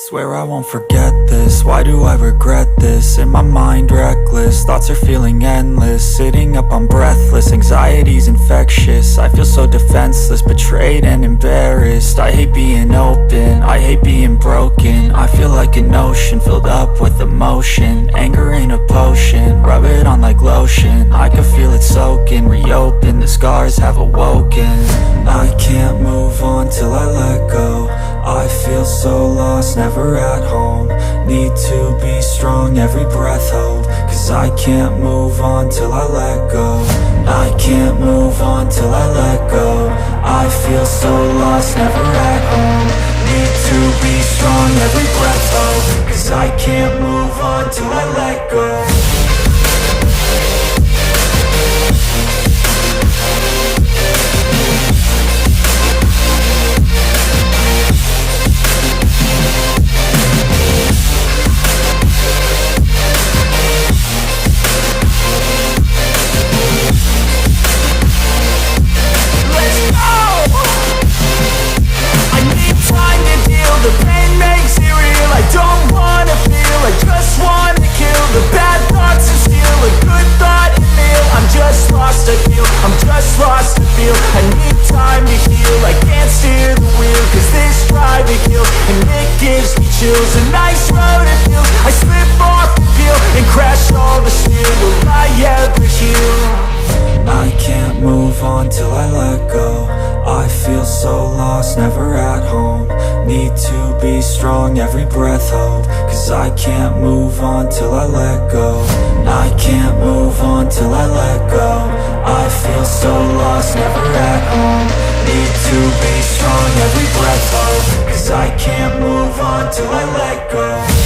Swear I won't forget this, why do I regret this? In my mind reckless, thoughts are feeling endless. Sitting up I'm breathless, anxiety's infectious. I feel so defenseless, betrayed and embarrassed. I hate being open, I hate being broken. I feel like an ocean filled up with emotion. Anger ain't a potion, rub it on like lotion. I can feel it soaking, reopen, the scars have awoken. I can't move on till I let go. I feel so lost, never at home. Need to be strong, every breath hold. Cause I can't move on till I let go. I can't move on till I let go. I feel so lost, never at home. Need to be strong, every breath hold. Cause I can't move on till I let go. The pain makes it real, I don't wanna feel, I just wanna kill the bad thoughts and steal a good thought and feel. I'm just lost, I feel, I'm just lost to feel. I need time to heal, I can't steer the wheel. Cause this drive to kill, and it gives me chills. A nice road it feels, I slip off the peel and crash all the steel. Will I ever heal? I can't move on till I let go. I feel so lost, never at home. Need to be strong, every breath hold. Cause I can't move on till I let go. I can't move on till I let go. I feel so lost, never at home. Need to be strong, every breath hold. Cause I can't move on till I let go.